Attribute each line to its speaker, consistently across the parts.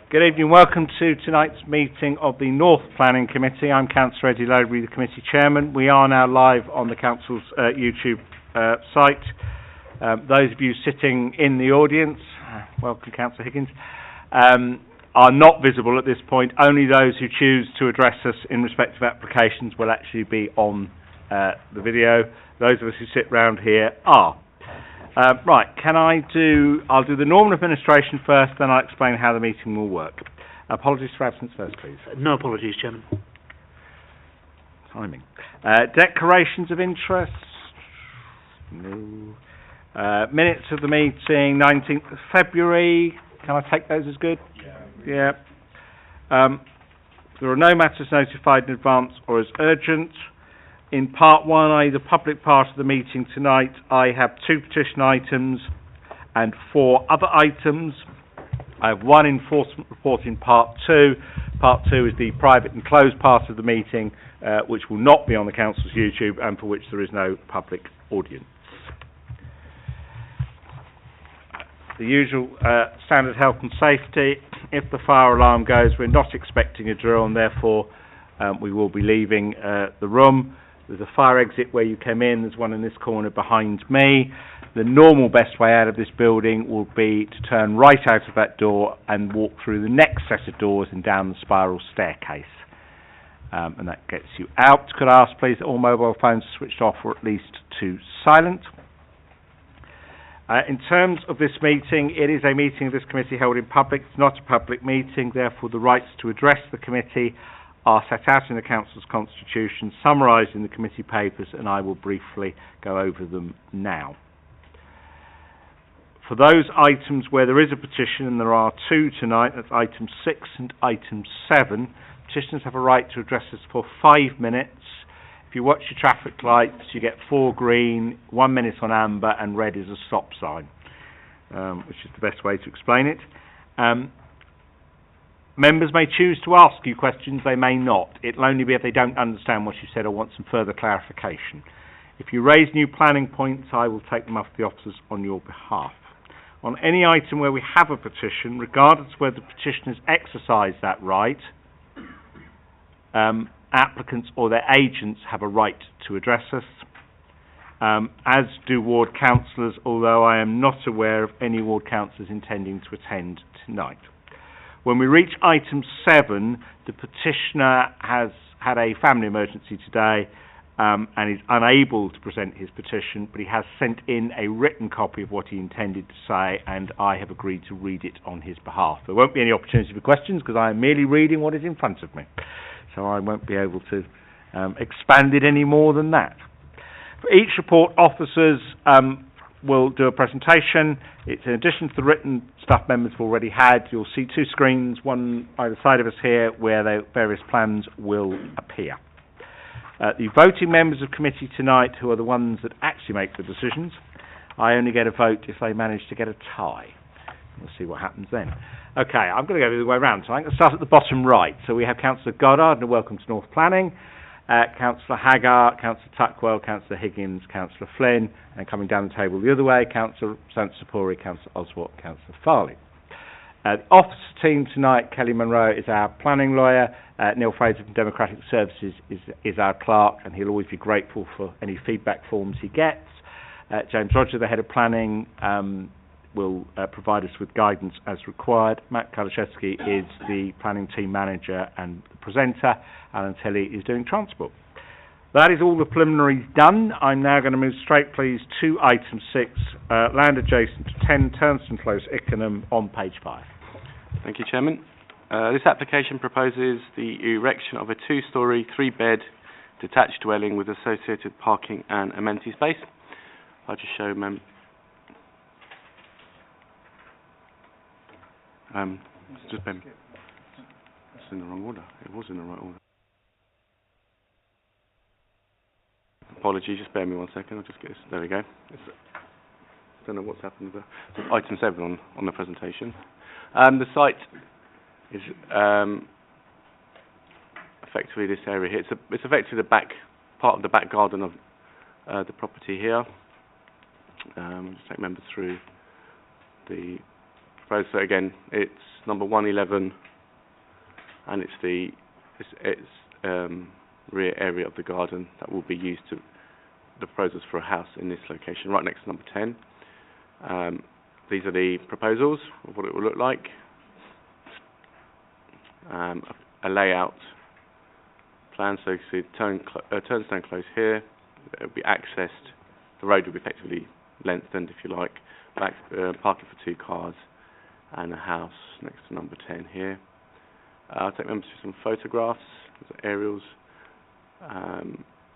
Speaker 1: Good evening, welcome to tonight's meeting of the North Planning Committee. I'm Councillor Eddie Lowbury, the Committee Chairman. We are now live on the Council's YouTube site. Those of you sitting in the audience, welcome Councillor Higgins, are not visible at this point. Only those who choose to address us in respect of applications will actually be on the video. Those of us who sit round here are. Right, I'll do the normal administration first, then I'll explain how the meeting will work. Apologies for absence first, please.
Speaker 2: No apologies, Chairman.
Speaker 1: Timing. Declarations of interest? No. Minutes of the meeting, 19th of February. Can I take those as good? Yeah. There are no matters notified in advance or as urgent. In part one, i.e. the public part of the meeting tonight, I have 2 petition items and 4 other items. I have 1 enforcement report in part 2. Part 2 is the private and closed part of the meeting, which will not be on the Council's YouTube and for which there is no public audience. The usual standard health and safety. If the fire alarm goes, we're not expecting a drill and therefore we will be leaving the room. There's a fire exit where you came in. There's one in this corner behind me. The normal best way out of this building will be to turn right out of that door and walk through the next set of doors and down the spiral staircase. And that gets you out. Could I ask, please, that all mobile phones are switched off or at least to silent? In terms of this meeting, it is a meeting of this committee held in public. It's not a public meeting. Therefore, the rights to address the committee are set out in the Council's constitution, summarised in the committee papers, and I will briefly go over them now. For those items where there is a petition, and there are 2 tonight, that's item 6 and item 7, petitioners have a right to address us for 5 minutes. If you watch your traffic lights, you get 4 green, 1 minute on amber, and red is a stop sign, which is the best way to explain it. Members may choose to ask you questions, they may not. It'll only be if they don't understand what you said or want some further clarification. If you raise new planning points, I will take them up to the officers on your behalf. On any item where we have a petition, regardless of whether the petitioners exercise that right, applicants or their agents have a right to address us, as do ward councillors, although I am not aware of any ward councillors intending to attend tonight. When we reach item 7, the petitioner has had a family emergency today and is unable to present his petition, but he has sent in a written copy of what he intended to say, and I have agreed to read it on his behalf. There won't be any opportunity for questions because I am merely reading what is in front of me, so I won't be able to expand it any more than that. For each report, officers will do a presentation. It's in addition to the written stuff members have already had. You'll see 2 screens, one either side of us here, where the various plans will appear. The voting members of committee tonight, who are the ones that actually make the decisions, I only get a vote if they manage to get a tie. We'll see what happens then. Okay, I'm going to go the other way around. So I'm going to start at the bottom right. So we have Councillor Goddard, and welcome to North Planning. Councillor Haggart, Councillor Tuckwell, Councillor Higgins, Councillor Flynn, and coming down the table the other way, Councillor Sansapuri, Councillor Oswald, Councillor Farley. The officer team tonight, Kelly Munro is our planning lawyer, Neil Fraser from Democratic Services is our clerk, and he'll always be grateful for any feedback forms he gets. James Roger, the head of planning, will provide us with guidance as required. Matt Kalashevsky is the planning team manager and the presenter. Alan Tilley is doing transport. That is all the preliminaries done. I'm now going to move straight, please, to item 6, land adjacent to 10 Turnston Close, Ickenham, on page 5.
Speaker 3: Thank you, Chairman. This application proposes the erection of a 2-storey, 3-bed detached dwelling with associated parking and amenity space. I'll just show just Ben. It's in the wrong order. It was in the right order. Apologies, just bear me 1 second. I'll just get this. There we go. Don't know what's happened there. So item 7 on the presentation. The site is effectively this area here. It's effectively the back part of the back garden of the property here. I'll just take members through the proposed. So again, it's number 111, and it's the rear area of the garden that will be used to the proposals for a house in this location, right next to number 10. These are the proposals of what it will look like. A layout plan, so you see turnstone close here. It will be accessed. The road will be effectively lengthened, if you like. Parking for 2 cars, and a house next to number 10 here. I'll take members to some photographs, aerials.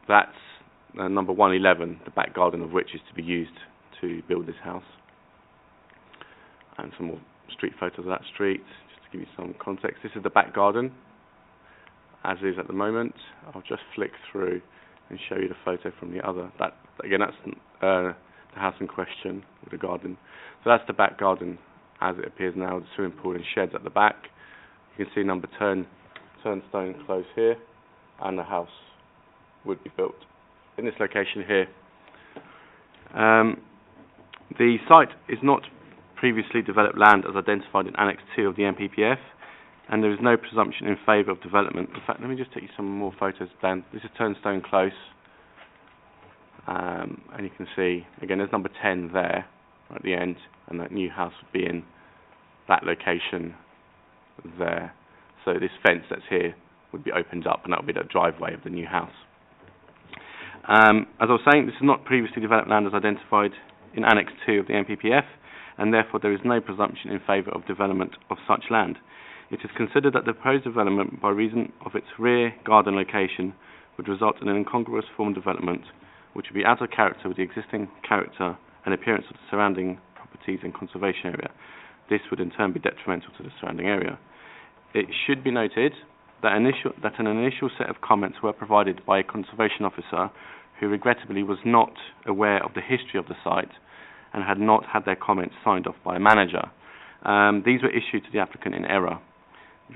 Speaker 3: That's number 111, the back garden of which is to be used to build this house. And some more street photos of that street, just to give you some context. This is the back garden, as is at the moment. I'll just flick through and show you the photo from the other. That's the house in question with the garden. So that's the back garden as it appears now, the swimming pool and sheds at the back. You can see number 10 turnstone close here, and the house would be built in this location here. The site is not previously developed land as identified in Annex 2 of the NPPF, and there is no presumption in favour of development. In fact, let me just take you some more photos, Dan. This is Turnstone Close, and you can see, again, there's number 10 there at the end, and that new house would be in that location there. So this fence that's here would be opened up, and that would be the driveway of the new house. As I was saying, this is not previously developed land as identified in Annex 2 of the NPPF, and therefore there is no presumption in favour of development of such land. It is considered that the proposed development, by reason of its rear garden location, would result in an incongruous form of development, which would be out of character with the existing character and appearance of the surrounding properties and conservation area. This would in turn be detrimental to the surrounding area. It should be noted that an initial set of comments were provided by a conservation officer who regrettably was not aware of the history of the site and had not had their comments signed off by a manager. These were issued to the applicant in error.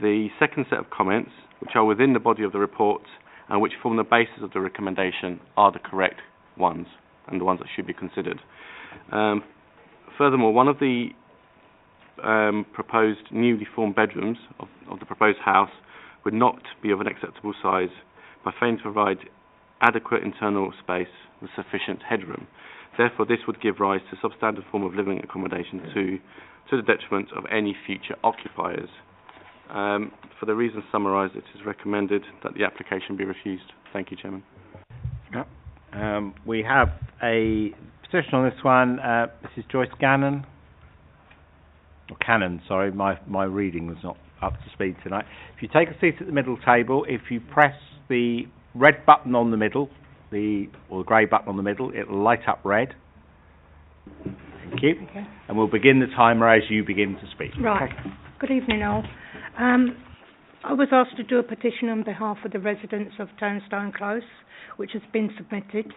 Speaker 3: The second set of comments, which are within the body of the report and which form the basis of the recommendation, are the correct ones and the ones that should be considered. Furthermore, one of the proposed newly formed bedrooms of the proposed house would not be of an acceptable size by failing to provide adequate internal space with sufficient headroom. Therefore, this would give rise to substandard form of living accommodation to the detriment of any future occupiers. For the reasons summarised, it is recommended that the application be refused. Thank you, Chairman.
Speaker 1: We have a petition on this one. Mrs. Joyce Gannon. Or Cannon, sorry, my reading was not up to speed tonight. If you take a seat at the middle table, if you press the red button on the middle, or the grey button on the middle, it'll light up red. Thank you. Okay. And we'll begin the timer as you begin to speak.
Speaker 2: Right. Okay. Good evening, all. I was asked to do a petition on behalf of the residents of Turnstone Close, which has been submitted.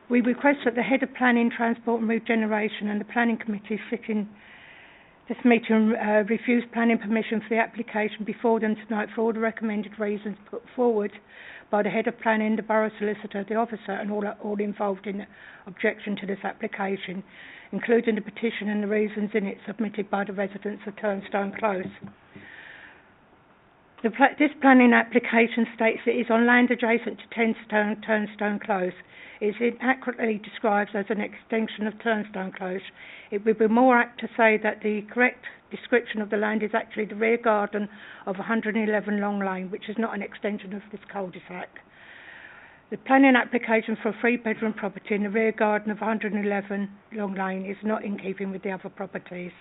Speaker 2: We request that the Head of Planning, Transport and Regeneration and the Planning Committee sitting this meeting refuse planning permission for the application before them tonight for all the recommended reasons put forward by the Head of Planning, the Borough Solicitor, the Officer and all involved in objection to this application, including the petition and the reasons in it submitted by the residents of Turnstone Close. This planning application states it is on land adjacent to Turnstone Close. It is accurately described as an extension of Turnstone Close. It would be more apt to say that the correct description of the land is actually the rear garden of 111 Long Lane, which is not an extension of this cul-de-sac. The planning application for a 3-bedroom property in the rear garden of 111 Long Lane is not in keeping with the other properties.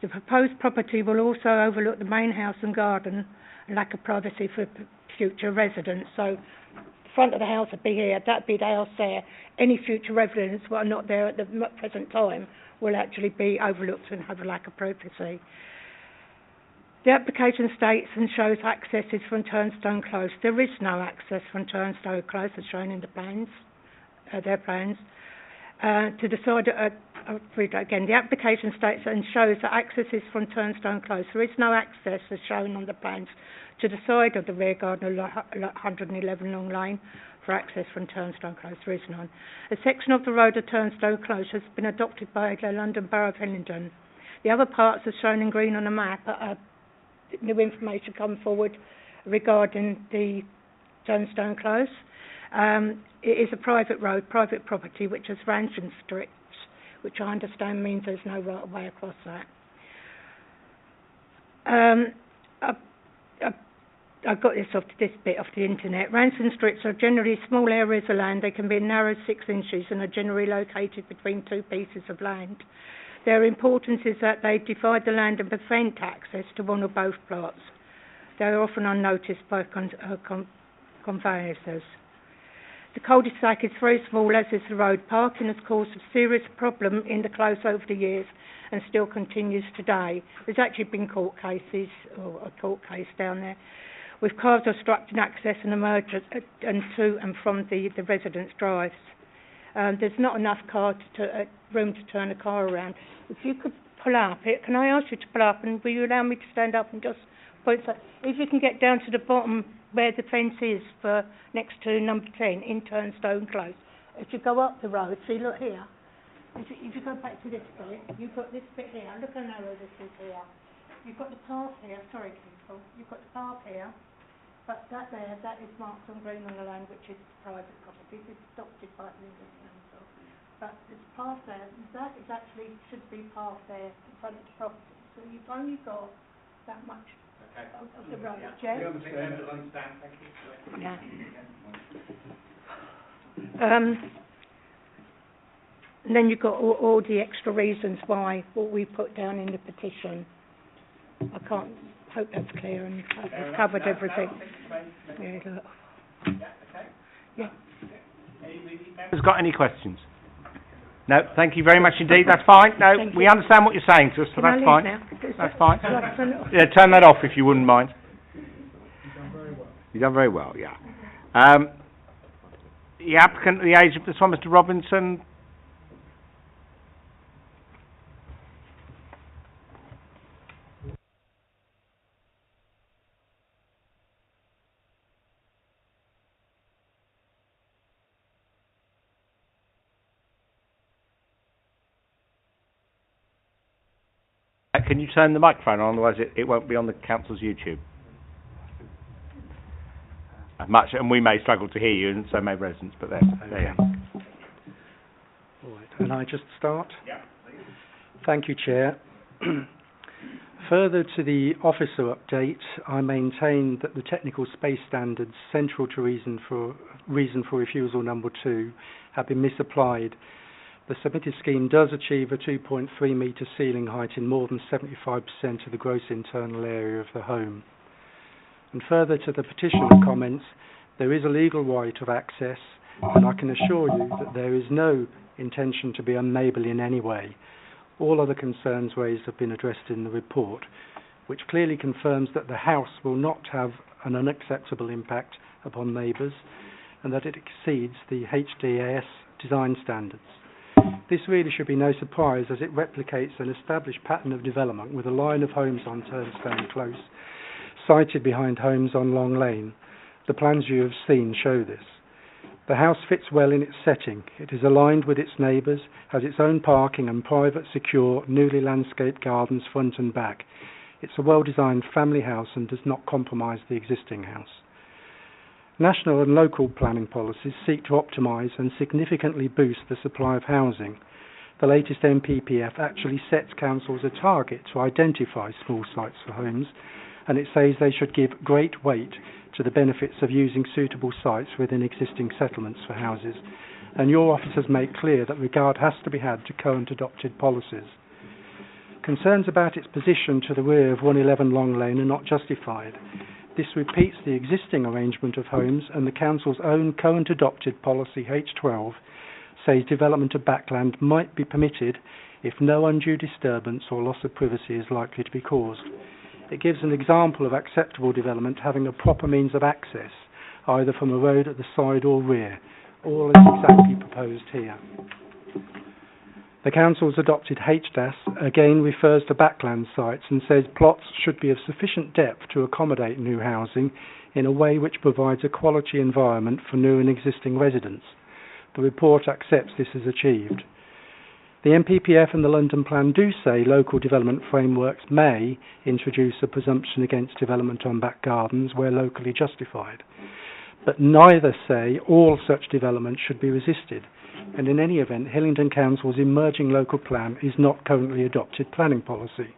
Speaker 2: The proposed property will also overlook the main house and garden and lack of privacy for future residents. So the front of the house would be here, that'd be the house there. Any future residents who are not there at the present time will actually be overlooked and have a lack of privacy. The application states and shows access is from Turnstone Close. There is no access from Turnstone Close as shown in the plans, their plans. To the side, I'll read that again. The application states and shows that access is from Turnstone Close. There is no access as shown on the plans to the side of the rear garden of 111 Long Lane for access from Turnstone Close. There is none. A section of the road at Turnstone Close has been adopted by the London Borough of Hillingdon. The other parts are shown in green on the map. New information come forward regarding the Turnstone Close. It is a private road, private property, which has ranching strips, which I understand means there's no right of way across that. I got this bit off the internet. Ransom strips are generally small areas of land. They can be narrow 6 inches and are generally located between two pieces of land. Their importance is that they divide the land and prevent access to one or both plots. They are often unnoticed by conveyancers. The cul-de-sac is very small, as is the road. Parking has caused a serious problem in the close over the years and still continues today. There's actually been court cases, or a court case down there, with cars obstructing access and emergence and to and from the residents' drives. There's not enough room to turn a car around. If you could pull up, can I ask you to pull up, and will you allow me to stand up and just point? If you can get down to the bottom where the fence is for next to number 10 in Turnstone Close. If you go up the road, see, look here. If you go back to this bit, you've got this bit here. Look how narrow this is here. You've got the path here. Sorry, people. You've got the path here. But that is marked on green on the land, which is private property. It's adopted by the English Council. But this path there, that is actually should be path there in front of the property. So you've only got that much of the road. Yeah. We understand. Thank you. Yeah. And then you've got all the extra reasons why what we put down in the petition. I can't. Hope that's clear and I've covered everything. Yeah.
Speaker 1: Has got any questions? No, thank you very much indeed. That's fine. No, we understand what you're saying to us, so that's fine. That's fine. Yeah, turn that off if you wouldn't mind. You've done very well, yeah. The applicant, the agent, this one, Mr. Robinson. Can you turn the microphone on, otherwise it won't be on the council's YouTube. And we may struggle to hear you, and so may residents, but there you are.
Speaker 4: All right, and I just start?
Speaker 1: Yeah, please.
Speaker 4: Thank you, Chair. Further to the officer update, I maintain that the technical space standards central to reason for refusal number 2 have been misapplied. The submitted scheme does achieve a 2.3 metre ceiling height in more than 75% of the gross internal area of the home. And further to the petitioner comments, there is a legal right of access, and I can assure you that there is no intention to be unneighbourly in any way. All other concerns raised have been addressed in the report, which clearly confirms that the house will not have an unacceptable impact upon neighbours and that it exceeds the HDAS design standards. This really should be no surprise, as it replicates an established pattern of development with a line of homes on Turnstone Close, sited behind homes on Long Lane. The plans you have seen show this. The house fits well in its setting. It is aligned with its neighbours, has its own parking and private, secure, newly landscaped gardens front and back. It's a well-designed family house and does not compromise the existing house. National and local planning policies seek to optimise and significantly boost the supply of housing. The latest NPPF actually sets councils a target to identify small sites for homes, and it says they should give great weight to the benefits of using suitable sites within existing settlements for houses, and your officers make clear that regard has to be had to current adopted policies. Concerns about its position to the rear of 111 Long Lane are not justified. This repeats the existing arrangement of homes, and the Council's own current adopted policy H12 says development of backland might be permitted if no undue disturbance or loss of privacy is likely to be caused. It gives an example of acceptable development having a proper means of access, either from a road at the side or rear. All is exactly proposed here. The Council's adopted HDAS again refers to backland sites and says plots should be of sufficient depth to accommodate new housing in a way which provides a quality environment for new and existing residents. The report accepts this is achieved. The NPPF and the London Plan do say local development frameworks may introduce a presumption against development on back gardens where locally justified, but neither say all such development should be resisted, and in any event, Hillingdon Council's emerging local plan is not currently adopted planning policy.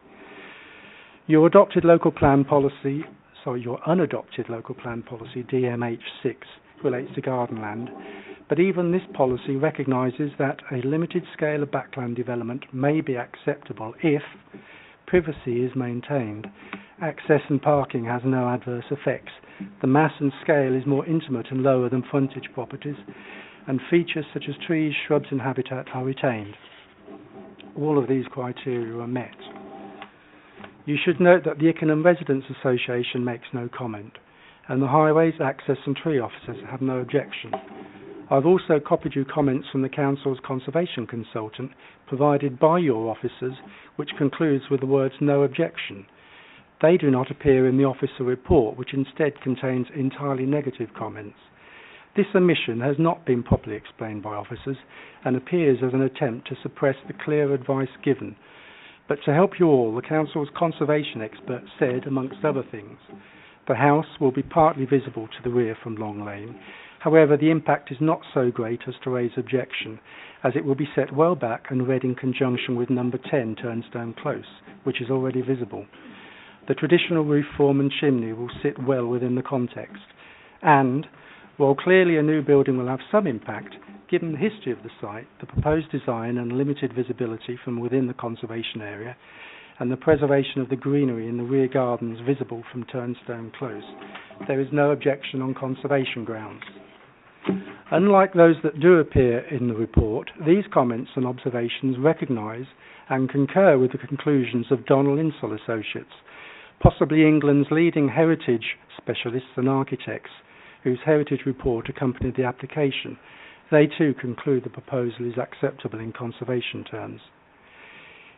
Speaker 4: Your unadopted local plan policy, DMH6, relates to gardenland, but even this policy recognises that a limited scale of backland development may be acceptable if privacy is maintained, access and parking has no adverse effects, the mass and scale is more intimate and lower than frontage properties, and features such as trees, shrubs and habitat are retained. All of these criteria are met. You should note that the Ickenham Residents Association makes no comment, and the Highways, Access and Tree Officers have no objection. I've also copied you comments from the Council's Conservation Consultant provided by your officers, which concludes with the words "no objection." They do not appear in the officer report, which instead contains entirely negative comments. This omission has not been properly explained by officers and appears as an attempt to suppress the clear advice given. But to help you all, the Council's conservation expert said, amongst other things, the house will be partly visible to the rear from Long Lane. However, the impact is not so great as to raise objection, as it will be set well back and read in conjunction with number 10 Turnstone Close, which is already visible. The traditional roof form and chimney will sit well within the context, and while clearly a new building will have some impact, given the history of the site, the proposed design and limited visibility from within the conservation area, and the preservation of the greenery in the rear gardens visible from Turnstone Close, there is no objection on conservation grounds. Unlike those that do appear in the report, these comments and observations recognise and concur with the conclusions of Donald Insall Associates, possibly England's leading heritage specialists and architects, whose heritage report accompanied the application. They too conclude the proposal is acceptable in conservation terms.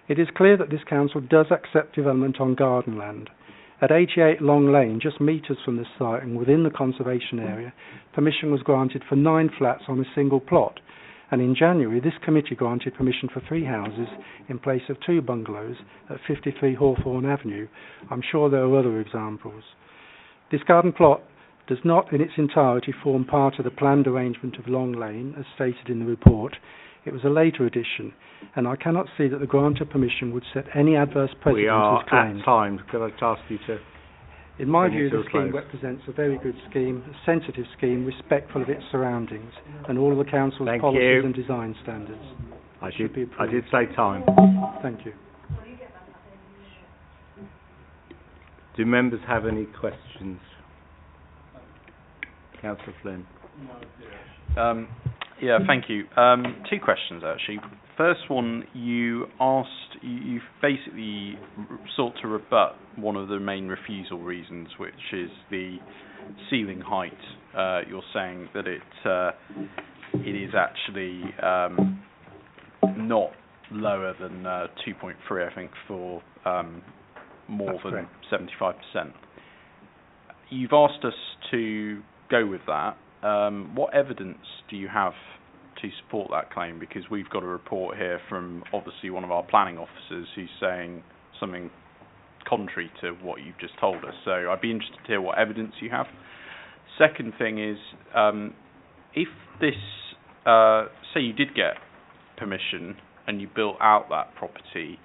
Speaker 4: It is clear that this council does accept development on garden land. At 88 Long Lane, just metres from the site and within the conservation area, permission was granted for 9 flats on a single plot, and in January this committee granted permission for 3 houses in place of 2 bungalows at 53 Hawthorne Avenue. I'm sure there are other examples. This garden plot does not in its entirety form part of the planned arrangement of Long Lane, as stated in the report. It was a later addition, and I cannot see that the grant of permission would set any adverse precedent.
Speaker 1: We are
Speaker 4: as claimed.
Speaker 1: at time. Could I ask you to...
Speaker 4: In my view, the scheme represents a very good scheme, a sensitive scheme, respectful of its surroundings, and all of the Council's policies and design standards.
Speaker 1: I did say time.
Speaker 4: Thank you.
Speaker 1: Do members have any questions? Councillor Flynn.
Speaker 5: Yeah, thank you. 2 questions actually. First one, you basically sought to rebut one of the main refusal reasons, which is the ceiling height. You're saying that it is actually not lower than 2.3, I think, for more than 75%. You've asked us to go with that. What evidence do you have to support that claim? Because we've got a report here from obviously one of our planning officers who's saying something contrary to what you've just told us. So I'd be interested to hear what evidence you have. Second thing is, if this, say you did get permission and you built out that property,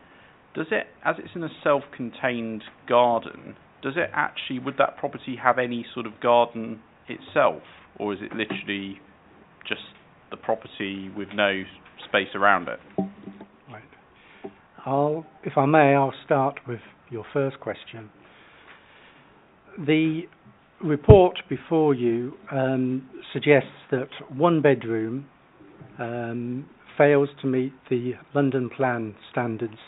Speaker 5: does it, as it's in a self-contained garden, would that property have any sort of garden itself, or is it literally just the property with no space around it?
Speaker 4: Right. If I may, I'll start with your first question. The report before you suggests that 1 bedroom fails to meet the London Plan standards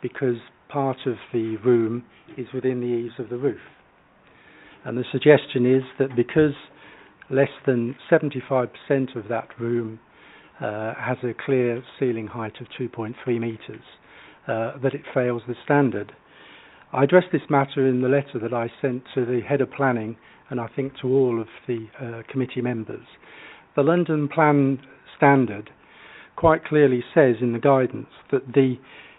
Speaker 4: because part of the room is within the eaves of the roof. And the suggestion is that because less than 75% of that room has a clear ceiling height of 2.3 metres, that it fails the standard. I addressed this matter in the letter that I sent to the head of planning and I think to all of the committee members. The London Plan Standard quite clearly says in the guidance that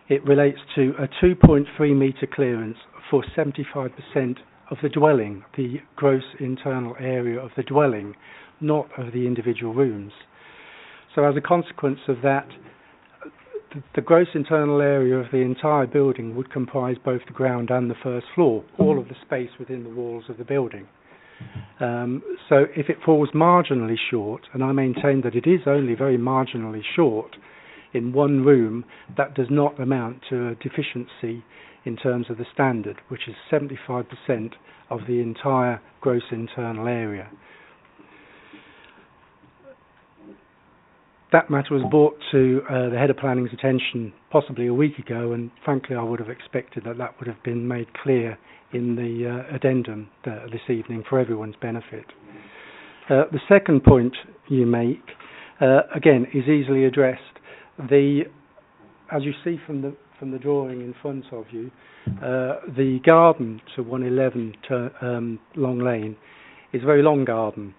Speaker 4: it relates to a 2.3 metre clearance for 75% of the dwelling, the gross internal area of the dwelling, not of the individual rooms. So as a consequence of that, the gross internal area of the entire building would comprise both the ground and the first floor, all of the space within the walls of the building. So if it falls marginally short, and I maintain that it is only very marginally short in one room, that does not amount to a deficiency in terms of the standard, which is 75% of the entire gross internal area. That matter was brought to the Head of Planning's attention possibly a week ago, and frankly I would have expected that would have been made clear in the addendum this evening for everyone's benefit. The second point you make, again, is easily addressed. As you see from the drawing in front of you, the garden to 111 Long Lane is a very long garden.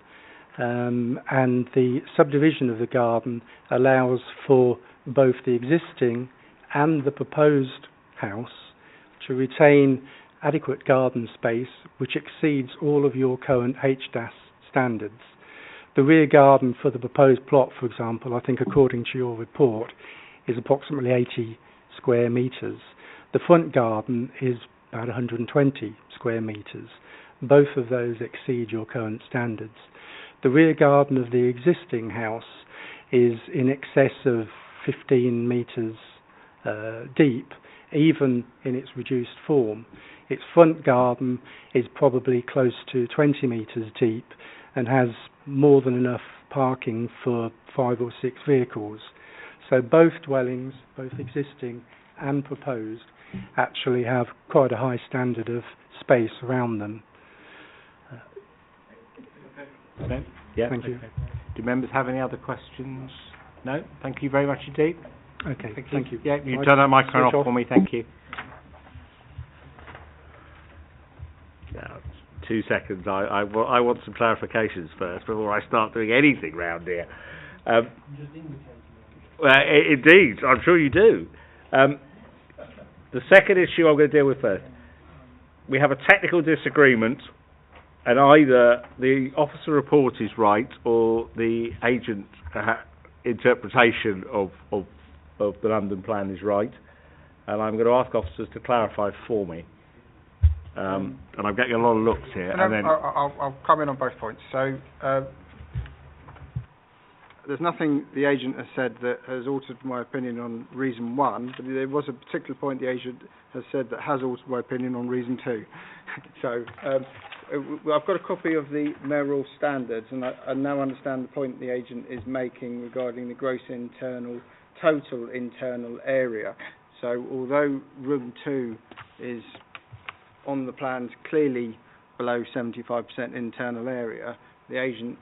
Speaker 4: And the subdivision of the garden allows for both the existing and the proposed house to retain adequate garden space which exceeds all of your current HDAS standards. The rear garden for the proposed plot, for example, I think according to your report, is approximately 80 square metres. The front garden is about 120 square metres. Both of those exceed your current standards. The rear garden of the existing house is in excess of 15 metres deep, even in its reduced form. Its front garden is probably close to 20 metres deep and has more than enough parking for 5 or 6 vehicles. So both dwellings, both existing and proposed, actually have quite a high standard of space around them.
Speaker 1: Okay. Yeah,
Speaker 4: thank you.
Speaker 1: Okay. Do members have any other questions? No? Thank you very much indeed.
Speaker 4: Okay, thank you.
Speaker 1: Yeah, you turn that microphone off for me, thank you. Now, 2 seconds. I want some clarifications first before I start doing anything round here. Well, indeed, I'm sure you do. The second issue I'm going to deal with first. We have a technical disagreement, and either the officer report is right or the agent interpretation of the London Plan is right, and I'm going to ask officers to clarify for me. And I'm getting a lot of looks here. And then
Speaker 6: I'll come in on both points. So there's nothing the agent has said that has altered my opinion on reason 1, but there was a particular point the agent has said that has altered my opinion on reason 2. So I've got a copy of the mayoral standards, and I now understand the point the agent is making regarding the gross total internal area. So although room 2 is on the plans clearly below 75% internal area, the agent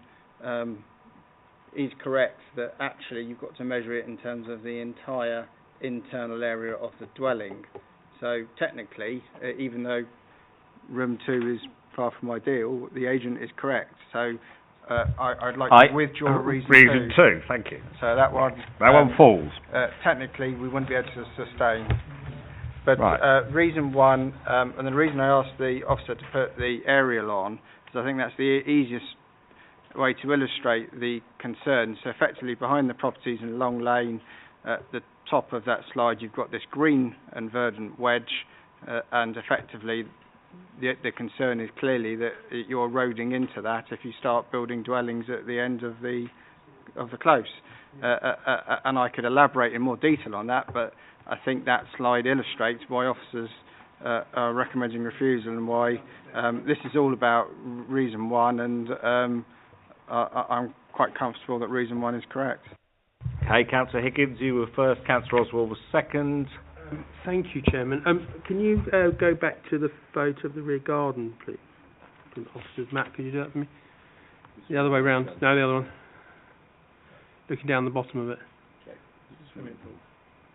Speaker 6: is correct that actually you've got to measure it in terms of the entire internal area of the dwelling. So technically, even though room 2 is far from ideal, the agent is correct. So I'd like to withdraw reason
Speaker 1: 2. Thank you.
Speaker 6: So that one
Speaker 1: falls.
Speaker 6: Technically, we wouldn't be able to sustain. But
Speaker 1: right.
Speaker 6: Reason 1, and the reason I asked the officer to put the aerial on, is I think that's the easiest way to illustrate the concern. So effectively, behind the properties in Long Lane, at the top of that slide, you've got this green and verdant wedge, and effectively, the concern is clearly that you're eroding into that if you start building dwellings at the end of the close. And I could elaborate in more detail on that, but I think that slide illustrates why officers are recommending refusal and why this is all about reason 1, and I'm quite comfortable that reason 1 is correct.
Speaker 1: Okay, Councillor Higgins, you were first. Councillor Oswald was second.
Speaker 7: Thank you, Chairman. Can you go back to the photo of the rear garden, please? Officers, Matt, could you do that for me? The other way round. No, the other one. Looking down the bottom of it.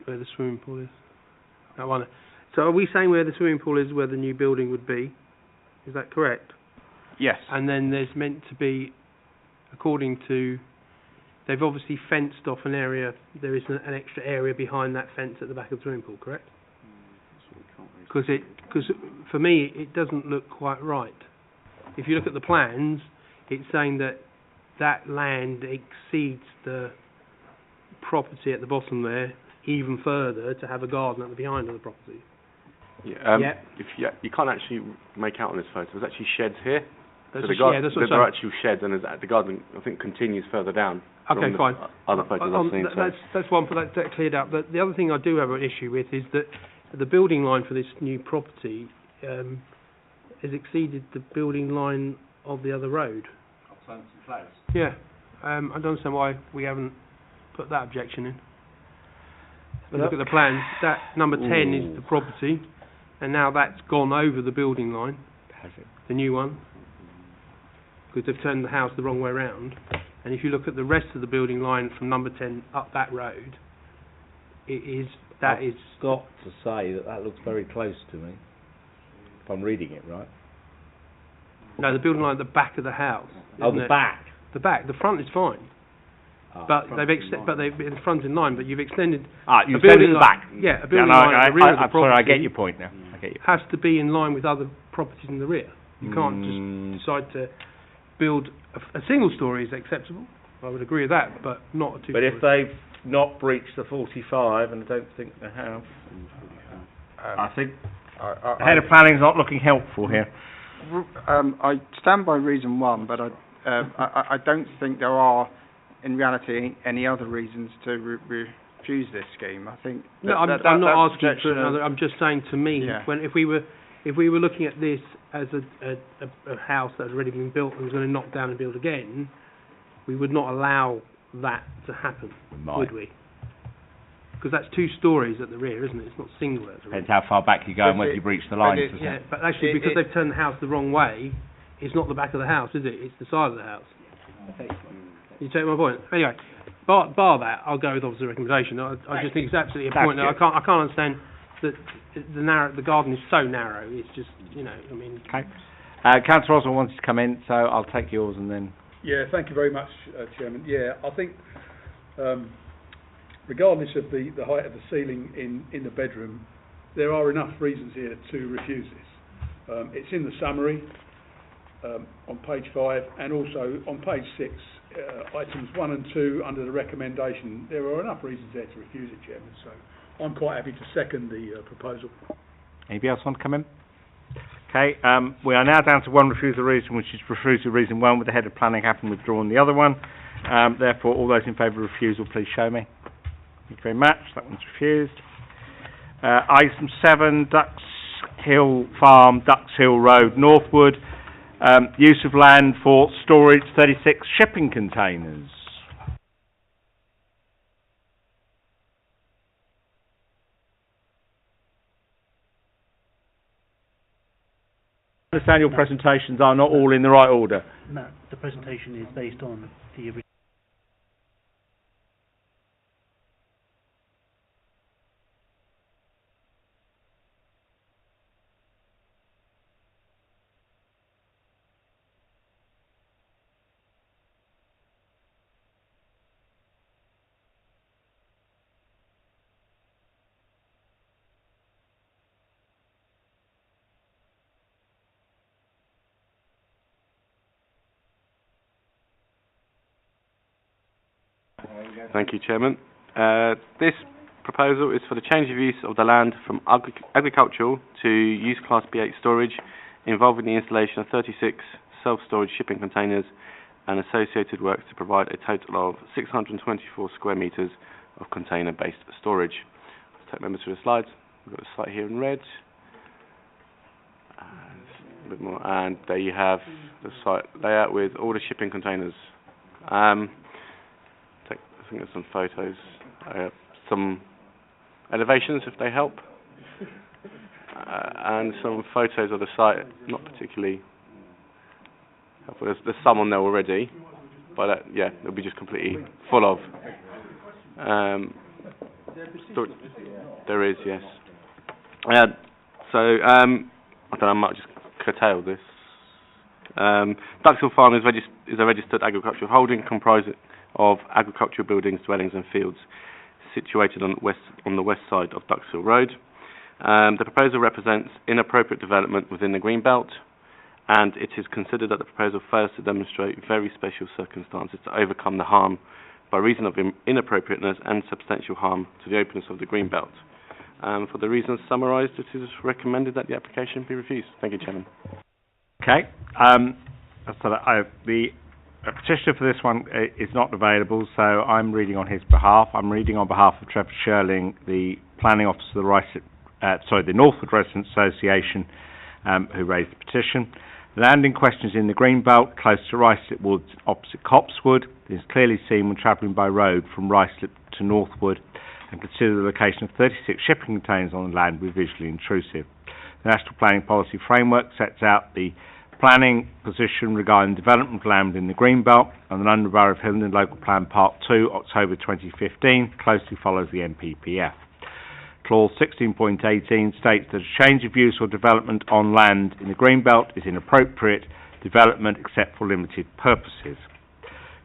Speaker 7: Where the swimming pool is. That one. So are we saying where the swimming pool is where the new building would be? Is that correct?
Speaker 3: Yes.
Speaker 7: And then there's meant to be, according to, they've obviously fenced off an area. There is an extra area behind that fence at the back of the swimming pool, correct? Because for me it doesn't look quite right. If you look at the plans, it's saying that that land exceeds the property at the bottom there even further to have a garden at the behind of the property.
Speaker 3: Yeah, you can't actually make out on this photo. There's actually sheds here.
Speaker 7: That's
Speaker 3: so
Speaker 7: that's
Speaker 3: there are actual sheds, and the garden, I think, continues further down.
Speaker 7: Okay, fine.
Speaker 3: Other photos I've seen.
Speaker 7: That's one for that cleared up. But the other thing I do have an issue with is that the building line for this new property has exceeded the building line of the other road. Yeah, I don't understand why we haven't put that objection in. If you look at the plans, that number 10 is the property, and now that's gone over the building line, the new one, because they've turned the house the wrong way round. And if you look at the rest of the building line from number 10 up that road,
Speaker 8: I've got to say that looks very close to me, if I'm reading it right.
Speaker 7: No, the building line at the back of the house.
Speaker 8: Back?
Speaker 7: The back. The front is fine. But the front's in line, but you've extended...
Speaker 1: you've extended the back.
Speaker 7: Yeah, a building line at the rear of the property...
Speaker 1: I get your point now.
Speaker 7: Has to be in line with other properties in the rear. You can't just decide to build... A single story is acceptable, I would agree with that, but not a two-story.
Speaker 8: But if they've not breached the 45, and I don't think they have...
Speaker 1: I think the head of planning is not looking helpful here.
Speaker 6: I stand by reason 1, but I don't think there are, in reality, any other reasons to refuse this scheme. I think
Speaker 7: I'm not asking for another. I'm just saying, to me, if we were looking at this as a house that had already been built and was going to knock down and build again, we would not allow that to happen, would we? Because that's 2 stories at the rear, isn't it? It's not single at the rear.
Speaker 1: Depends how far back you go and whether you breach the lines.
Speaker 7: But actually, because they've turned the house the wrong way, it's not the back of the house, is it? It's the side of the house. You take my point? Anyway, bar that, I'll go with officer's recommendation. I just think it's absolutely a point. I can't understand that the garden is so narrow. It's just, Okay.
Speaker 1: Councillor Osborne wanted to come in, so I'll take yours and then...
Speaker 9: Yeah, thank you very much, Chairman. Yeah, I think... regardless of the height of the ceiling in the bedroom, there are enough reasons here to refuse this. It's in the summary on page 5, and also on page 6, items 1 and 2 under the recommendation. There are enough reasons there to refuse it, Chairman, so I'm quite happy to second the proposal.
Speaker 1: Anybody else want to come in? Okay, we are now down to one refusal reason, which is refusal reason 1, with the head of planning having withdrawn the other one. Therefore, all those in favour of refusal, please show me. Thank you very much. That one's refused. Item 7, Ducks Hill Farm, Ducks Hill Road, Northwood. Use of land for storage 36 shipping containers. I understand your presentations are not all in the right order.
Speaker 10: No, the presentation is based on the original.
Speaker 3: Thank you, Chairman. This proposal is for the change of use of the land from agricultural to use class B8 storage, involving the installation of 36 self-storage shipping containers and associated works to provide a total of 624 square metres of container-based storage. Let's take members through the slides. We've got the site here in red. A bit more, and there you have the site layout with all the shipping containers. I think there's some photos, some elevations if they help, and some photos of the site, not particularly helpful. There's some on there already, but it'll be just completely full of. There is, yes. So, I don't know, I might just curtail this. Duxhill Farm is a registered agricultural holding comprising of agricultural buildings, dwellings and fields situated on the west side of Duxhill Road. The proposal represents inappropriate development within the Greenbelt, and it is considered that the proposal fails to demonstrate very special circumstances to overcome the harm by reason of inappropriateness and substantial harm to the openness of the Greenbelt. For the reasons summarised, it is recommended that the application be refused. Thank you, Chairman.
Speaker 1: Okay. So the petitioner for this one is not available, so I'm reading on his behalf. I'm reading on behalf of Trevor Sherling, the planning officer of the Northwood Residents Association, who raised the petition. The land in question is in the Greenbelt, close to Ruislip Woods, opposite Copsewood. It is clearly seen when travelling by road from Ruislip to Northwood, and consider the location of 36 shipping containers on the land to be visually intrusive. The National Planning Policy Framework sets out the planning position regarding development of land in the Greenbelt, and the London Borough of Hillingdon Local Plan Part 2, October 2015, closely follows the NPPF. Clause 16.18 states that a change of use or development on land in the Greenbelt is inappropriate development except for limited purposes.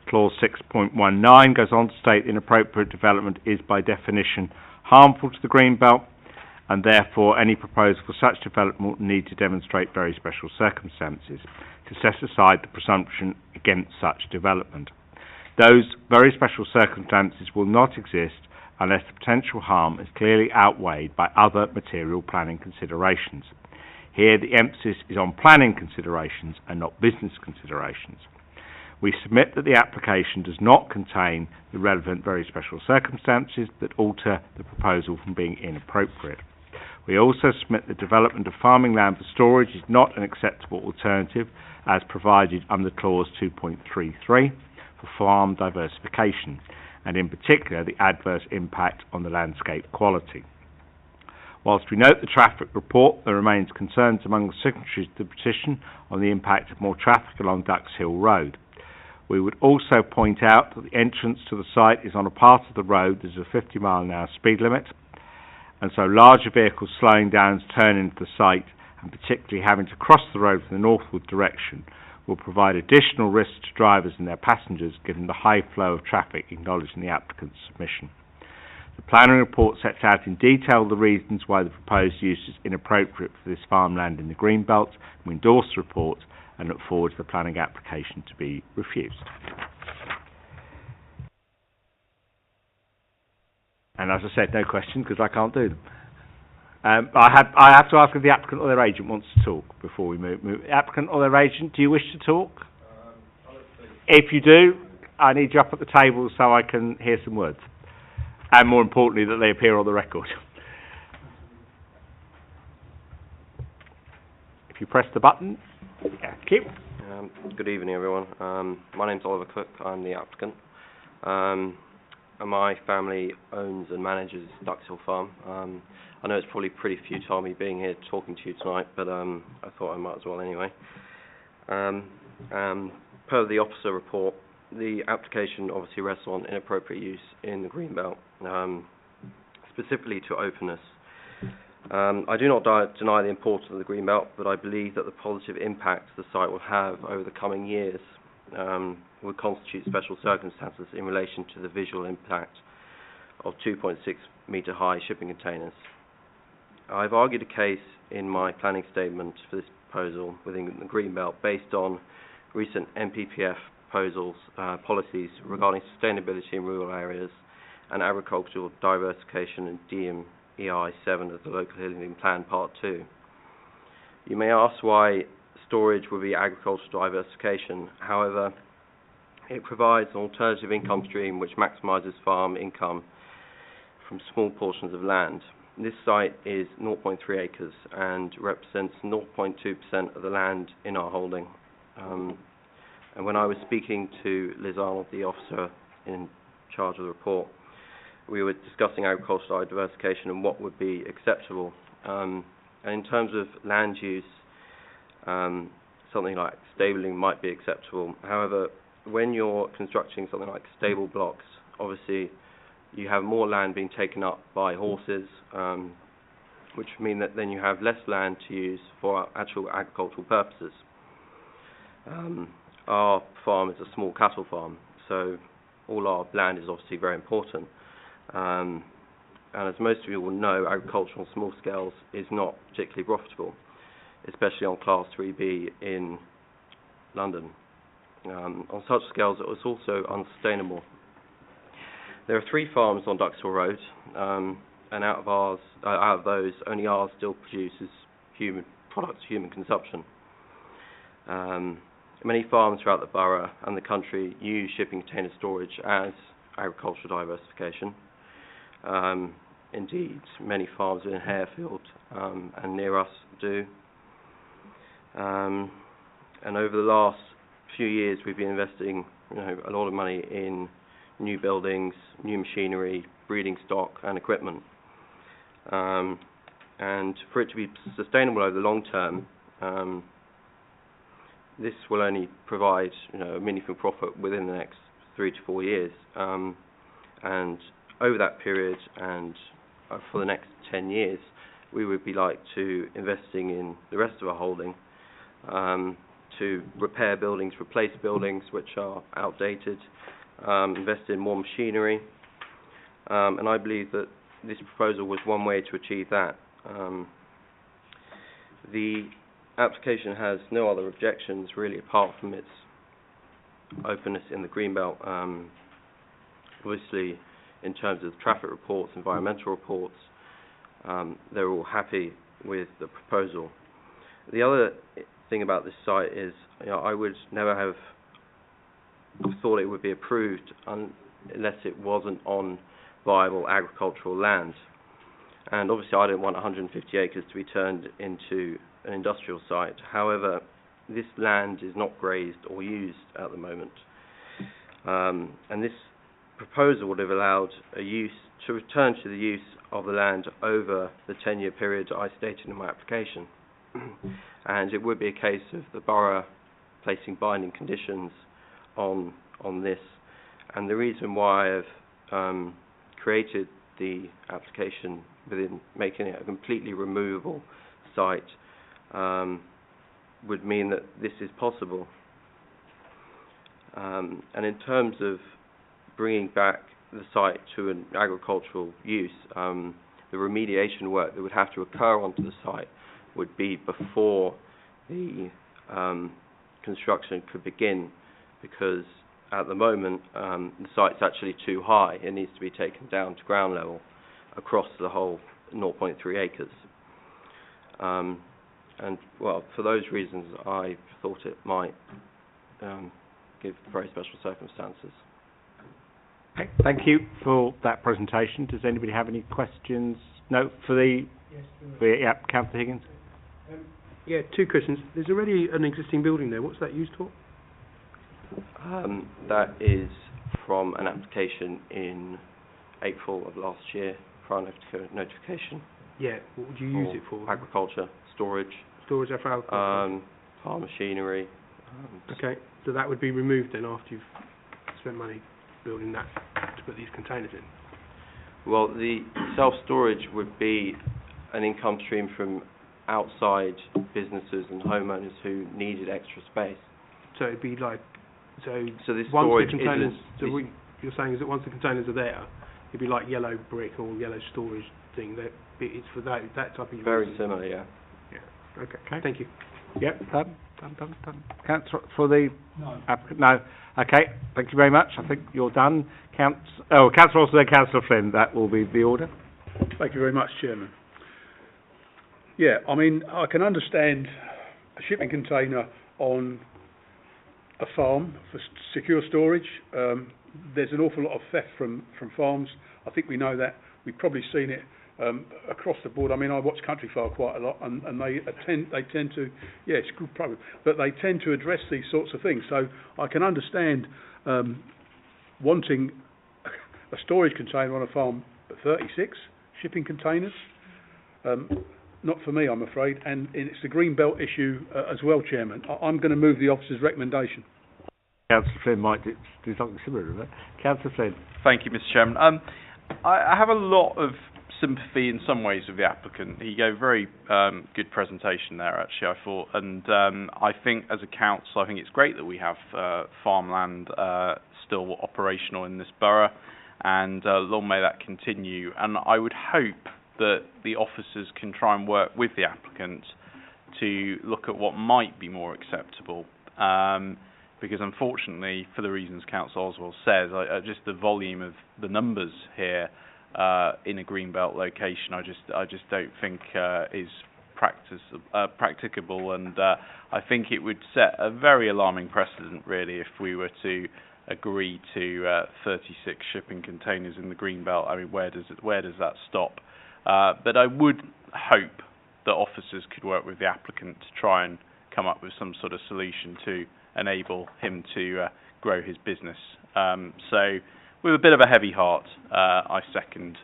Speaker 1: Clause 6.19 goes on to state inappropriate development is by definition harmful to the Greenbelt, and therefore any proposal for such development will need to demonstrate very special circumstances to set aside the presumption against such development. Those very special circumstances will not exist unless the potential harm is clearly outweighed by other material planning considerations. Here the emphasis is on planning considerations and not business considerations. We submit that the application does not contain the relevant very special circumstances that alter the proposal from being inappropriate. We also submit that development of farming land for storage is not an acceptable alternative as provided under clause 2.33 for farm diversification, and in particular the adverse impact on the landscape quality. Whilst we note the traffic report, there remains concerns among the signatories to the petition on the impact of more traffic along Duxhill Road. We would also point out that the entrance to the site is on a part of the road that is a 50-mile-an-hour speed limit, and so larger vehicles slowing down to turn into the site, and particularly having to cross the road from the northward direction, will provide additional risks to drivers and their passengers given the high flow of traffic acknowledged in the applicant's submission. The planning report sets out in detail the reasons why the proposed use is inappropriate for this farmland in the Greenbelt. We endorse the report and look forward to the planning application to be refused. And as I said, no questions because I can't do them. I have to ask if the applicant or their agent wants to talk before we move. Applicant or their agent, do you wish to talk? If you do, I need you up at the table so I can hear some words. And more importantly, that they appear on the record. If you press the button, thank you.
Speaker 11: Good evening, everyone. My name's Oliver Cook. I'm the applicant. And my family owns and manages Duxhill Farm. I know it's probably pretty futile me being here talking to you tonight, but I thought I might as well anyway. Per the officer report, the application obviously rests on inappropriate use in the Greenbelt, specifically to openness. I do not deny the importance of the Greenbelt, but I believe that the positive impacts the site will have over the coming years would constitute special circumstances in relation to the visual impact of 2.6 metre high shipping containers. I've argued a case in my planning statement for this proposal within the Greenbelt based on recent NPPF proposals, policies regarding sustainability in rural areas and agricultural diversification in DMEI 7 of the Local Hillingdon Plan Part 2. You may ask why storage would be agricultural diversification. However, it provides an alternative income stream which maximises farm income from small portions of land. This site is 0.3 acres and represents 0.2% of the land in our holding. And when I was speaking to Liz Arnold, the officer in charge of the report, we were discussing agricultural diversification and what would be acceptable. And in terms of land use, something like stabling might be acceptable. However, when you're constructing something like stable blocks, obviously you have more land being taken up by horses, which mean that then you have less land to use for actual agricultural purposes. Our farm is a small cattle farm, so all our land is obviously very important. And as most of you will know, agriculture on small scales is not particularly profitable, especially on Class 3B in London. On such scales, it was also unsustainable. There are 3 farms on Duxhill Road, and out of those, only ours still produces human products, human consumption. Many farms throughout the borough and the country use shipping container storage as agricultural diversification. Indeed, many farms in Harefield and near us do. And over the last few years, we've been investing, a lot of money in new buildings, new machinery, breeding stock, and equipment. And for it to be sustainable over the long term, this will only provide, a meaningful profit within the next 3 to 4 years. And over that period, and for the next 10 years, we would be investing in the rest of our holding to repair buildings, replace buildings which are outdated, invest in more machinery, and I believe that this proposal was one way to achieve that. The application has no other objections really apart from its openness in the Greenbelt. Obviously, in terms of traffic reports, environmental reports, they're all happy with the proposal. The other thing about this site is, I would never have thought it would be approved unless it wasn't on viable agricultural land. And obviously I don't want 150 acres to be turned into an industrial site. However, this land is not grazed or used at the moment. And this proposal would have allowed a use to return to the use of the land over the 10-year period I stated in my application. And it would be a case of the borough placing binding conditions on this. And the reason why I've created the application within making it a completely removable site would mean that this is possible. And in terms of bringing back the site to an agricultural use, the remediation work that would have to occur onto the site would be before the construction could begin, because at the moment the site's actually too high. It needs to be taken down to ground level across the whole 0.3 acres. And well, for those reasons, I thought it might give very special circumstances.
Speaker 1: Okay, thank you for that presentation. Does anybody have any questions? No, for the... Yes, Councillor Higgins.
Speaker 7: Yeah, 2 questions. There's already an existing building there. What's that used for?
Speaker 11: That is from an application in April of last year, prior notification.
Speaker 7: Yeah, what would you use it for?
Speaker 11: Agriculture, storage.
Speaker 7: Storage for agriculture?
Speaker 11: Farm machinery.
Speaker 7: Okay, so that would be removed then after you've spent money building that to put these containers in?
Speaker 11: Well, the self-storage would be an income stream from outside businesses and homeowners who needed extra space.
Speaker 7: So it'd be like, so
Speaker 11: this
Speaker 7: once
Speaker 11: storage
Speaker 7: the containers,
Speaker 11: isn't...
Speaker 7: you're saying is that once the containers are there, it'd be like yellow brick or yellow storage thing, that it's for that type of...
Speaker 11: Very similar, yeah.
Speaker 7: Yeah, okay. Thank you.
Speaker 1: Yep, done. Councillor, for the... No. No. Okay, thank you very much. I think you're done. Councillor also, then Councillor Flynn. That will be the order.
Speaker 9: Thank you very much, Chairman. Yeah, I mean, I can understand a shipping container on a farm for secure storage. There's an awful lot of theft from farms. I think we know that. We've probably seen it across the board. I mean, I watch Countryfile quite a lot, and they tend to, yeah, it's good problem, but they tend to address these sorts of things. So I can understand wanting a storage container on a farm, but 36 shipping containers, not for me, I'm afraid. And it's the green belt issue as well, Chairman. I'm going to move the officer's recommendation.
Speaker 1: Councillor Flynn might do something similar to that. Councillor Flynn.
Speaker 5: Thank you, Mr. Chairman. I have a lot of sympathy in some ways with the applicant. He gave a very good presentation there, actually, I thought. And I think, as a council, I think it's great that we have farmland still operational in this borough, and long may that continue. And I would hope that the officers can try and work with the applicant to look at what might be more acceptable. Because unfortunately, for the reasons Councillor Oswald says, just the volume of the numbers here in a greenbelt location, I just don't think is practicable, and I think it would set a very alarming precedent, really, if we were to agree to 36 shipping containers in the greenbelt. I mean, where does that stop? But I would hope that officers could work with the applicant to try and come up with some sort of solution to enable him to grow his business. So, with a bit of a heavy heart, I second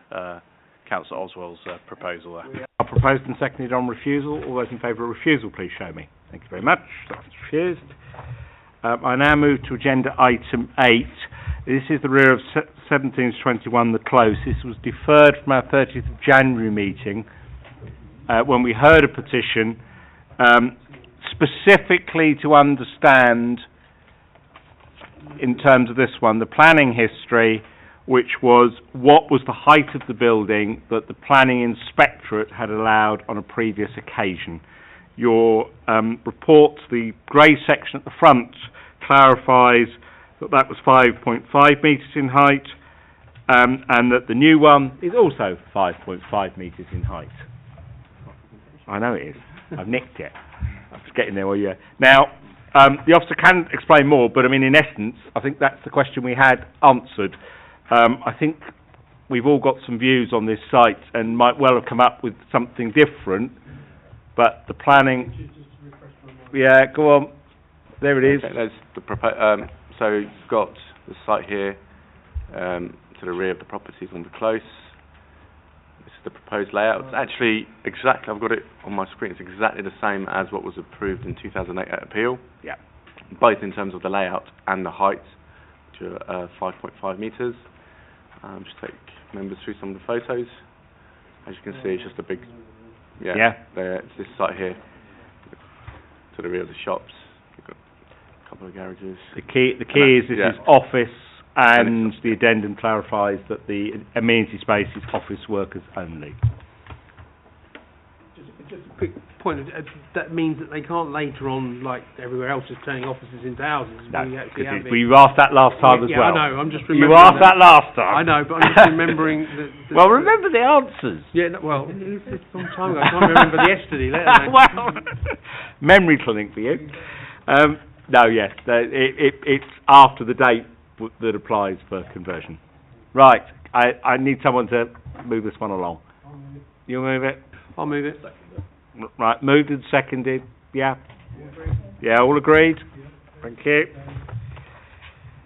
Speaker 5: Councillor Oswald's proposal there.
Speaker 1: We are proposed and seconded on refusal. All those in favour of refusal, please show me. Thank you very much. That's refused. I now move to agenda item 8. This is the rear of 17-21, the close. This was deferred from our 30th of January meeting when we heard a petition specifically to understand, in terms of this one, the planning history, which was what was the height of the building that the planning inspectorate had allowed on a previous occasion. Your report, the grey section at the front, clarifies that that was 5.5 metres in height, and that the new one is also 5.5 metres in height. I know it is. I've nicked it. I'm just getting there. Now, the officer can explain more, but I mean, in essence, I think that's the question we had answered. I think we've all got some views on this site and might well have come up with something different, but the planning... Yeah, go on. There it is.
Speaker 3: Okay, there's the so you've got the site here to the rear of the properties on the close. This is the proposed layout. It's actually exactly, I've got it on my screen, it's exactly the same as what was approved in 2008 at appeal.
Speaker 1: Yeah.
Speaker 3: Both in terms of the layout and the height, which are 5.5 metres. Just take members through some of the photos. As you can see, it's just a big, it's this site here, to the rear of the shops. We've got a couple of garages.
Speaker 1: The key is this is office, and the addendum clarifies that the amenity space is office workers only.
Speaker 7: Just a quick point, that means that they can't later on, like everywhere else, just turning offices into houses.
Speaker 1: No, because you asked that last time as well.
Speaker 7: I know, I'm just remembering.
Speaker 1: You asked that last time.
Speaker 7: I know, but I'm just remembering...
Speaker 1: Well, remember the answers.
Speaker 7: Yeah, no, well, it's a long time ago. I can't remember the yesterday, let alone.
Speaker 1: Well, memory clinic for you. It's after the date that applies for conversion. Right, I need someone to move this one along. You'll move it?
Speaker 7: I'll move it.
Speaker 1: Right, moved and seconded. Yeah? Yeah, all agreed? Thank you.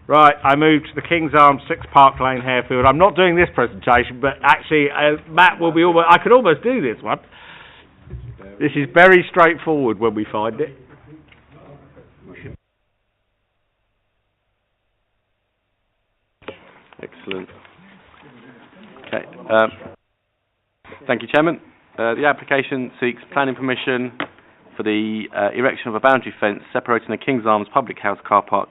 Speaker 1: Right, I move to the King's Arms, 6 Park Lane, Harefield. I'm not doing this presentation, but actually, Matt will be almost... I could almost do this one. This is very straightforward when we find it.
Speaker 3: Excellent. Okay. Thank you, Chairman. The application seeks planning permission for the erection of a boundary fence separating the King's Arms public house car park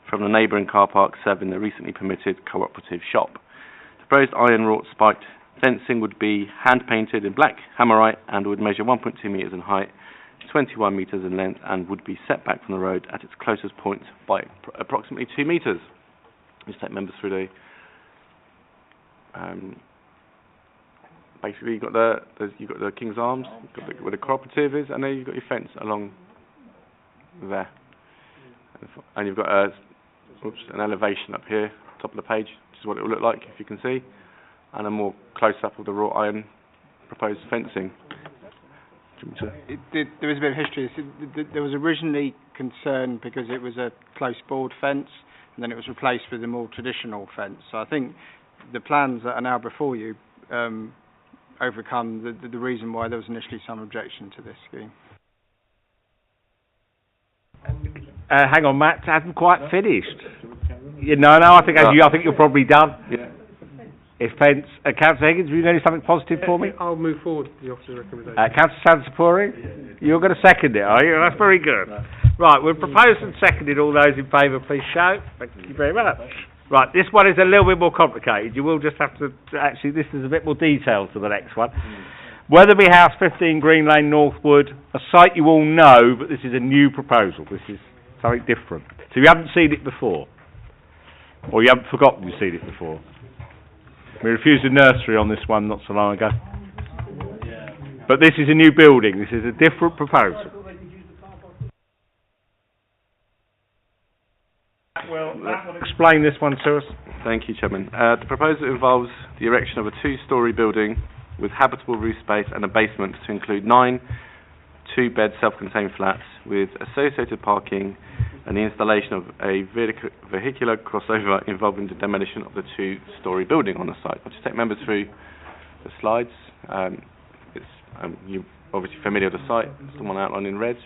Speaker 3: from the neighbouring car park serving the recently permitted cooperative shop. The proposed iron-wrought spiked fencing would be hand-painted in black hammerite and would measure 1.2 metres in height, 21 metres in length, and would be set back from the road at its closest point by approximately 2 metres. Just take members through the... basically, you've got the King's Arms, where the cooperative is, and then you've got your fence along there. And you've got an elevation up here, top of the page, which is what it will look like, if you can see, and a more close-up of the wrought iron proposed fencing.
Speaker 6: There is a bit of history. There was originally concern because it was a close board fence, and then it was replaced with a more traditional fence. So I think the plans that are now before you overcome the reason why there was initially some objection to this scheme.
Speaker 1: Hang on, Matt, I haven't quite finished. I think you're probably done.
Speaker 3: Yeah.
Speaker 1: Councillor Higgins, have you got something positive for me?
Speaker 7: I'll move forward with the officer's recommendation.
Speaker 1: Councillor Sansapuri, you're going to second it, are you? That's very good. Right, we've proposed and seconded. All those in favour, please show. Thank you very much. Right, this one is a little bit more complicated. You will just have to, actually, this is a bit more detailed to the next one. Weatherby House, 15 Green Lane, Northwood, a site you all know, but this is a new proposal. This is something different. So you haven't seen it before, or you haven't forgotten you've seen it before. We refused a nursery on this one not so long ago. But this is a new building. This is a different proposal. Well, that will explain this one to us.
Speaker 3: Thank you, Chairman. The proposal involves the erection of a two-storey building with habitable roof space and a basement to include 9 two-bed self-contained flats with associated parking and the installation of a vehicular crossover involving the demolition of the two-storey building on the site. I'll just take members through the slides. You're obviously familiar with the site. It's the one outlined in red.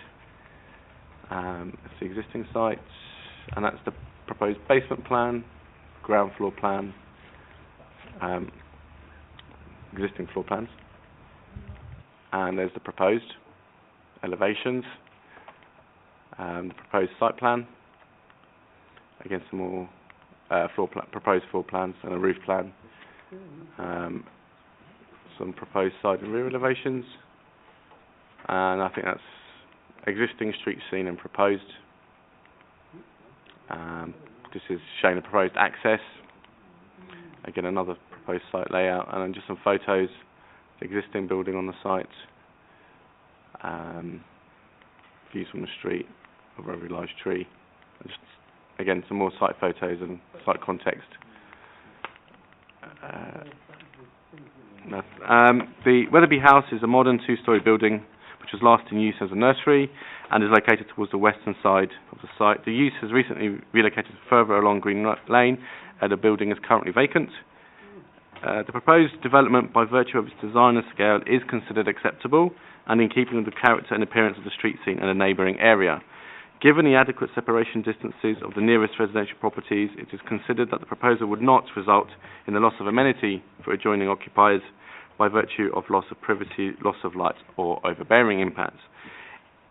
Speaker 3: It's the existing site, and that's the proposed basement plan, ground floor plan, existing floor plans, and there's the proposed elevations, the proposed site plan, again some more proposed floor plans and a roof plan, some proposed side and rear elevations, and I think that's existing street scene and proposed. This is showing the proposed access, again another proposed site layout, and then just some photos, the existing building on the site, views from the street of a very large tree, and just again some more site photos and site context. The Weatherby House is a modern two-storey building which was last in use as a nursery and is located towards the western side of the site. The use has recently relocated further along Green Lane, and the building is currently vacant. The proposed development, by virtue of its design and scale, is considered acceptable and in keeping with the character and appearance of the street scene and the neighbouring area. Given the adequate separation distances of the nearest residential properties, it is considered that the proposal would not result in the loss of amenity for adjoining occupiers by virtue of loss of privacy, loss of light or overbearing impacts.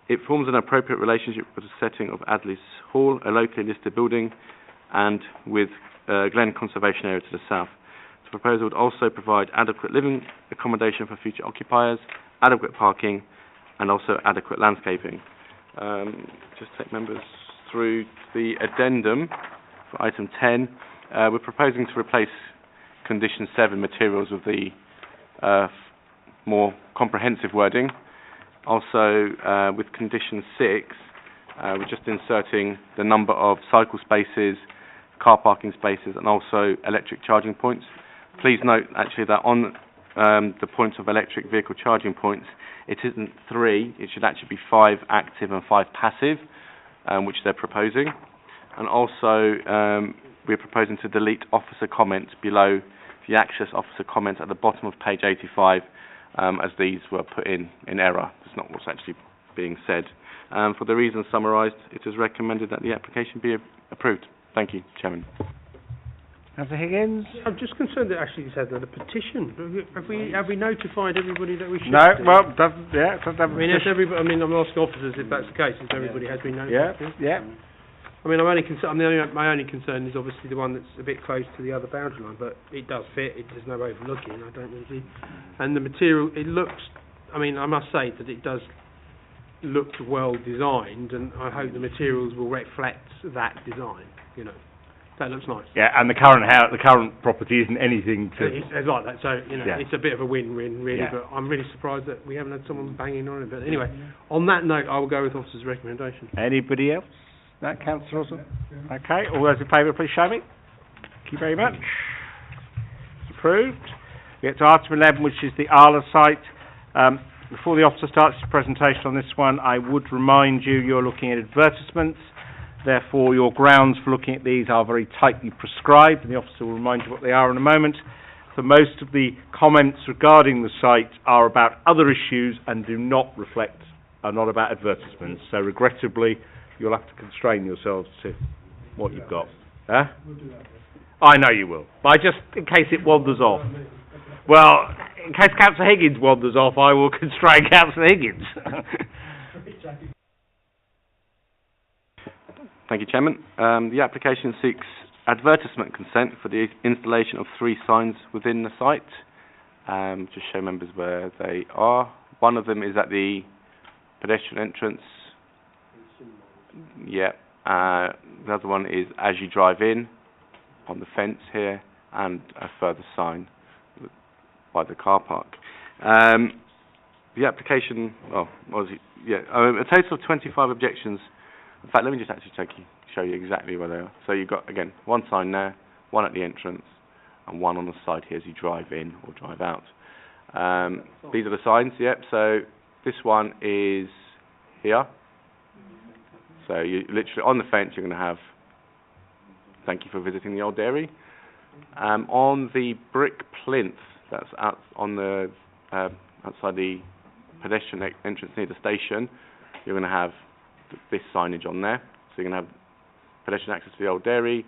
Speaker 3: It forms an appropriate relationship with the setting of Adleys Hall, a locally listed building, and with Glen Conservation Area to the south. The proposal would also provide adequate living accommodation for future occupiers, adequate parking, and also adequate landscaping. Just take members through the addendum for item 10. We're proposing to replace condition 7 materials with the more comprehensive wording. Also, with condition 6, we're just inserting the number of cycle spaces, car parking spaces, and also electric charging points. Please note, actually, that on the points of electric vehicle charging points, it isn't 3, it should actually be 5 active and 5 passive, which they're proposing. And also, we're proposing to delete officer comment below the access officer comment at the bottom of page 85, as these were put in error. It's not what's actually being said. For the reasons summarised, it is recommended that the application be approved. Thank you, Chairman.
Speaker 1: Councillor Higgins?
Speaker 7: I'm just concerned that actually it said that a petition. Have we notified everybody that we should?
Speaker 1: No,
Speaker 7: do?
Speaker 1: well, doesn't have a petition.
Speaker 7: Everybody, I'm asking officers if that's the case, if everybody has been notified.
Speaker 1: Yeah.
Speaker 7: I mean, my only concern is obviously the one that's a bit close to the other boundary line, but it does fit. There's no overlooking. I don't really see. And the material, it looks. I mean, I must say that it does look well designed, and I hope the materials will reflect that design. You know, that looks nice.
Speaker 1: Yeah, and the current property isn't anything to.
Speaker 7: It's like that, so it's a bit of a win-win, really.
Speaker 1: Yeah.
Speaker 7: But I'm really surprised that we haven't had someone banging on it. But anyway, on that note, I will go with officer's recommendation.
Speaker 1: Anybody else? That councillor also? Okay, all those in favour, please show me. Thank you very much. It's approved. We get to item 11, which is the Arla site. Before the officer starts his presentation on this one, I would remind you you're looking at advertisements. Therefore, your grounds for looking at these are very tightly prescribed, and the officer will remind you what they are in a moment. So most of the comments regarding the site are about other issues and are not about advertisements. So regrettably, you'll have to constrain yourselves to what you've got. I know you will. But in case it wanders off. Well, in case Councillor Higgins wanders off, I will constrain Councillor Higgins.
Speaker 3: Thank you, Chairman. The application seeks advertisement consent for the installation of 3 signs within the site. Just show members where they are. One of them is at the pedestrian entrance. Yeah. The other one is as you drive in on the fence here, and a further sign by the car park. The application, a total of 25 objections. In fact, let me just actually show you exactly where they are. So you've got, again, 1 sign there, 1 at the entrance, and 1 on the side here as you drive in or drive out. These are the signs, yep. So this one is here. So you literally, on the fence, you're going to have, thank you for visiting the old dairy. On the brick plinth that's out on the outside the pedestrian entrance near the station, you're going to have this signage on there. So you're going to have pedestrian access to the old dairy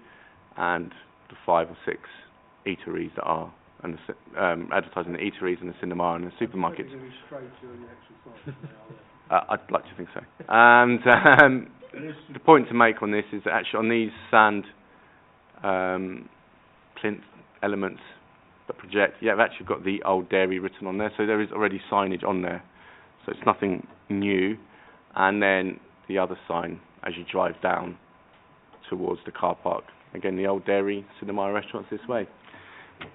Speaker 3: and the 5 or 6 eateries that are, and advertising the eateries and the cinema and the supermarkets. I'd like to think so. And the point to make on this is that actually on these sand plinth elements that project, I've actually got the old dairy written on there, so there is already signage on there. So it's nothing new. And then the other sign as you drive down towards the car park. Again, the old dairy, cinema, restaurants this way.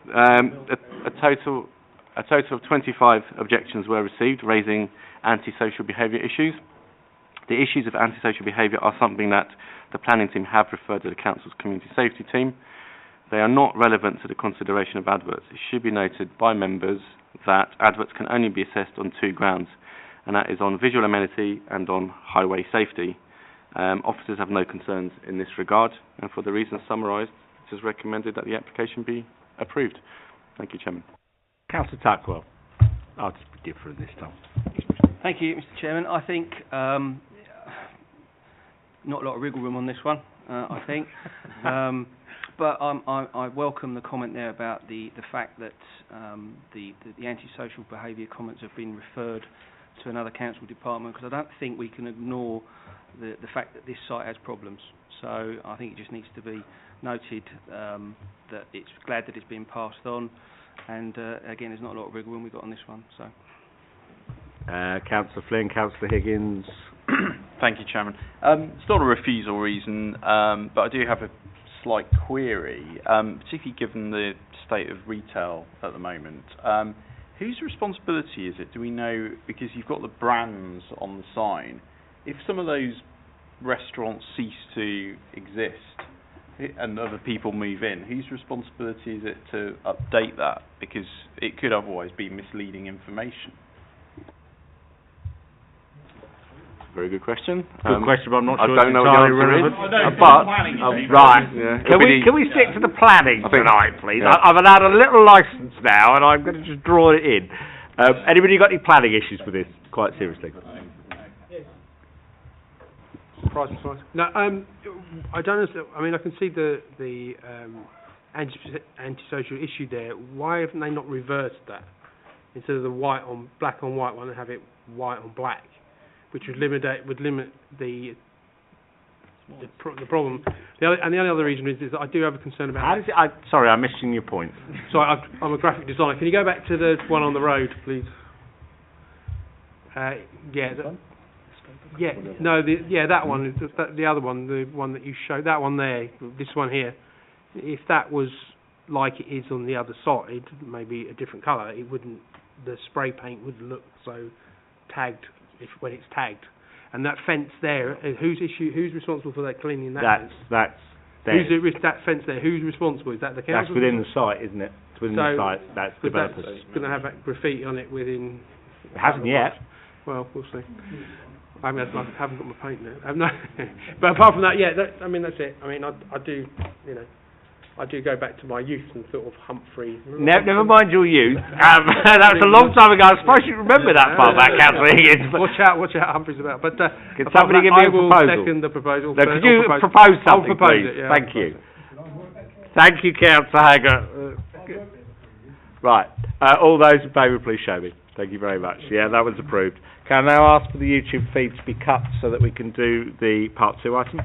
Speaker 3: A total of 25 objections were received, raising antisocial behaviour issues. The issues of antisocial behaviour are something that the planning team have referred to the council's community safety team. They are not relevant to the consideration of adverts. It should be noted by members that adverts can only be assessed on 2 grounds, and that is on visual amenity and on highway safety. Officers have no concerns in this regard, and for the reasons summarised, it is recommended that the application be approved. Thank you, Chairman.
Speaker 1: Councillor Tuckwell. I'll just be different this time.
Speaker 12: Thank you, Mr. Chairman. I think not a lot of wriggle room on this one, I think. But I welcome the comment there about the fact that the antisocial behaviour comments have been referred to another council department, because I don't think we can ignore the fact that this site has problems. So I think it just needs to be noted that it's glad that it's been passed on, and again, there's not a lot of wriggle room we've got on this one. So,
Speaker 1: Councillor Flynn, Councillor Higgins.
Speaker 5: Thank you, Chairman. It's not a refusal reason, but I do have a slight query, particularly given the state of retail at the moment. Whose responsibility is it? Do we know, because you've got the brands on the sign, if some of those restaurants cease to exist and other people move in, whose responsibility is it to update that? Because it could otherwise be misleading information.
Speaker 3: Very good question.
Speaker 1: Good question, but I'm not sure
Speaker 3: I don't know what the answer is.
Speaker 1: Right. Yeah. Can we stick to the planning tonight, please? Yeah. I've allowed a little licence now, and I'm going to just draw it in. Anybody got any planning issues with this? Quite seriously.
Speaker 7: No, I don't understand. I mean, I can see the antisocial issue there. Why haven't they not reversed that instead of the black on white one, and have it white on black, which would limit the problem. The only other reason is that I do have a concern about.
Speaker 1: Sorry, I'm missing your point.
Speaker 7: Sorry, I'm a graphic designer. Can you go back to the one on the road, please? That one. The other one, the one that you showed, that one there, this one here. If that was like it is on the other side, maybe a different colour, it wouldn't. The spray paint would look so tagged when it's tagged. And that fence there, who's responsible for that cleaning that?
Speaker 1: That's
Speaker 7: that fence there? Who's responsible? Is that the council?
Speaker 1: That's within the site, isn't it? It's within the site. That's developers.
Speaker 7: That's going to have that graffiti on it within.
Speaker 1: It hasn't yet.
Speaker 7: Well, we'll see. I haven't got my paint now. No. But apart from that, that's it. I mean, I do, I do go back to my youth and sort of Humphrey.
Speaker 1: Never mind your youth. That was a long time ago. I suppose you remember that far back, Councillor Higgins.
Speaker 7: Watch out, Humphrey's about. But
Speaker 1: can somebody give me a proposal?
Speaker 7: I will second the proposal.
Speaker 1: No, could you propose something, please?
Speaker 7: It, yeah,
Speaker 1: Thank you. Thank you, Councillor Haggart. Right. All those in favour, please show me. Thank you very much. Yeah, that was approved. Can I now ask for the YouTube feed to be cut so that we can do the Part 2 item?